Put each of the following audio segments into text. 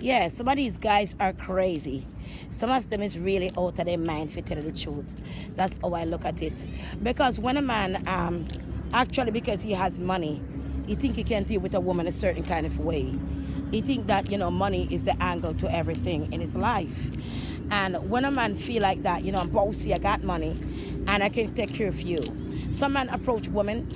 Yeah, some of these guys are crazy. Some of them is really out of their mind, if you tell you the truth. That's how I look at it. Because when a man, actually because he has money, he think he can deal with a woman a certain kind of way. He think that, money is the angle to everything in his life. And when a man feel like that, I'm bossy, I got money, and I can take care of you. Some men approach women,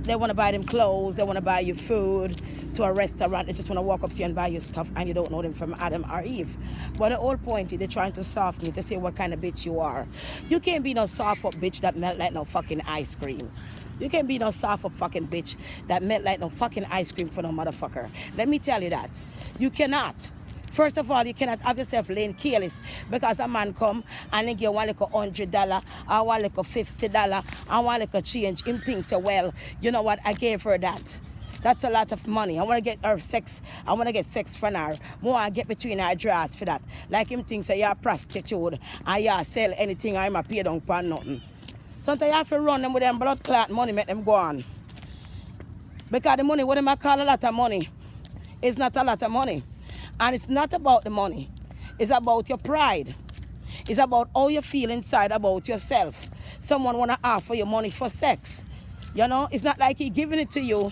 they want to buy them clothes, they want to buy you food, to a restaurant, they just want to walk up to you and buy you stuff, and you don't know them from Adam or Eve. But the whole point is they're trying to soften you to say what kind of bitch you are. You can't be no soft up bitch that melt like no fucking ice cream. You can't be no soft up fucking bitch that melt like no fucking ice cream for no motherfucker. Let me tell you that. You cannot. First of all, you cannot have yourself laying careless because a man come and he give one like $100, or one like $50, and one like a change. Him thinks, so, well, you know what, I gave her that. That's a lot of money. I want to get her sex. I want to get sex from her. More I get between her drawers for that. Like him thinks you're a prostitute and you sell anything I'm a pay down for nothing. Sometimes you have to run them with them blood clot money, make them go on. Because the money, what them I call a lot of money, is not a lot of money. And it's not about the money. It's about your pride. It's about how you feel inside about yourself. Someone want to offer you money for sex. It's not like he giving it to you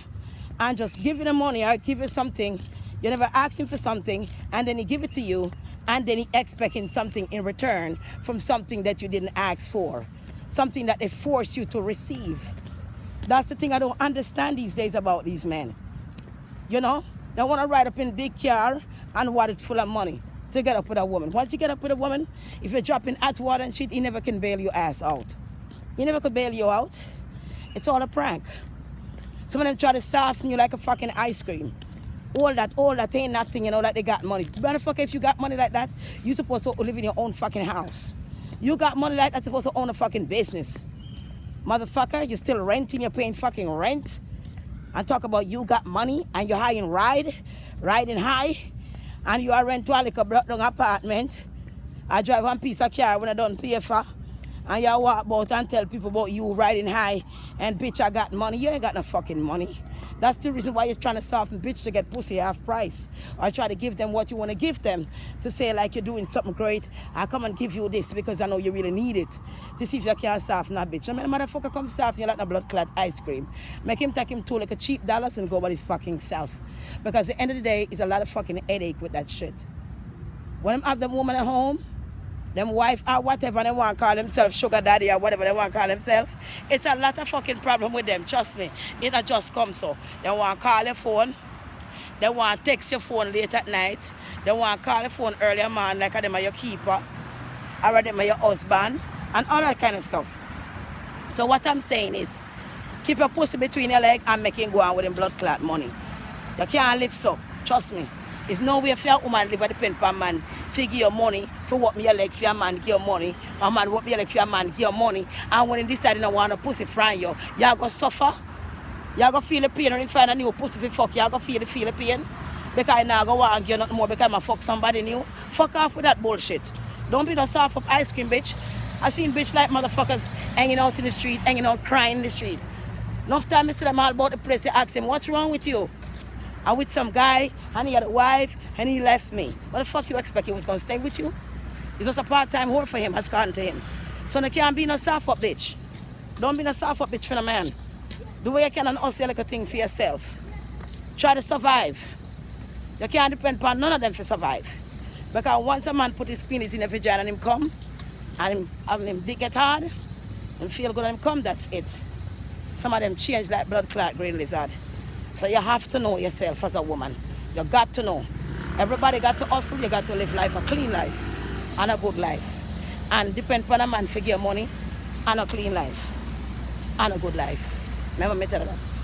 and just giving him money or give you something. You never ask him for something and then he give it to you and then he expecting something in return from something that you didn't ask for. Something that they force you to receive. That's the thing I don't understand these days about these men. They want to ride up in a big car and what it's full of money to get up with a woman. Once you get up with a woman, if you're dropping hot water and shit, he never can bail your ass out. He never could bail you out. It's all a prank. Some of them try to soften you like a fucking ice cream. All that ain't nothing, that they got money. Motherfucker, if you got money like that, you supposed to live in your own fucking house. You got money like that, you're supposed to own a fucking business. Motherfucker, you're still renting, you're paying fucking rent. And talk about you got money and you're high and riding high. And you are rent to a like a block down apartment. I drive one piece of car when I don't pay for. And you walk about and tell people about you riding high and bitch I got money. You ain't got no fucking money. That's the reason why you're trying to soften bitch to get pussy half price. Or try to give them what you want to give them. To say like you're doing something great. I come and give you this because I know you really need it. To see if you can soften that bitch. I mean, the motherfucker come soften you like a blood clot ice cream. Make him take him to like a cheap dollars and go by his fucking self. Because at the end of the day, it's a lot of fucking headache with that shit. When I have them woman at home, them wife or whatever they want to call themselves, sugar daddy or whatever they want to call themselves, it's a lot of fucking problem with them, trust me. It not just come so. They want to call your phone, they want to text your phone late at night, they want to call your phone early in the morning like them are your keeper, or them are your husband, and all that kind of stuff. So what I'm saying is, keep your pussy between your legs and make him go on with them blood clot money. You can't live so, trust me. There's no way for a woman live at depend on man. Figure your money for what me like for a man give your money. A man what me like for a man give your money. And when you decide you don't want a pussy from you go suffer. You go feel the pain when you find a new pussy for fuck. You go feel the pain. Because you now go want to give nothing more because I fuck somebody new. Fuck off with that bullshit. Don't be no soft up ice cream bitch. I seen bitch like motherfuckers hanging out in the street, hanging out crying in the street. Enough time I see them all about the place, you ask him, what's wrong with you? I'm with some guy, and he had a wife, and he left me. What the fuck you expect he was going to stay with you? It's just a part-time whore for him, has gotten to him. So you can't be no soft-up bitch. Don't be no soft-up bitch for a man. Do what you can and hustle like a thing for yourself. Try to survive. You can't depend upon none of them for survive. Because once a man put his penis in a vagina and him come, and him dick get hard, and feel good and him come, that's it. Some of them change like blood clot green lizard. So you have to know yourself as a woman. You got to know. Everybody got to hustle. You got to live life, a clean life and a good life. And depend upon a man for your money and a clean life and a good life. Remember me tell you that.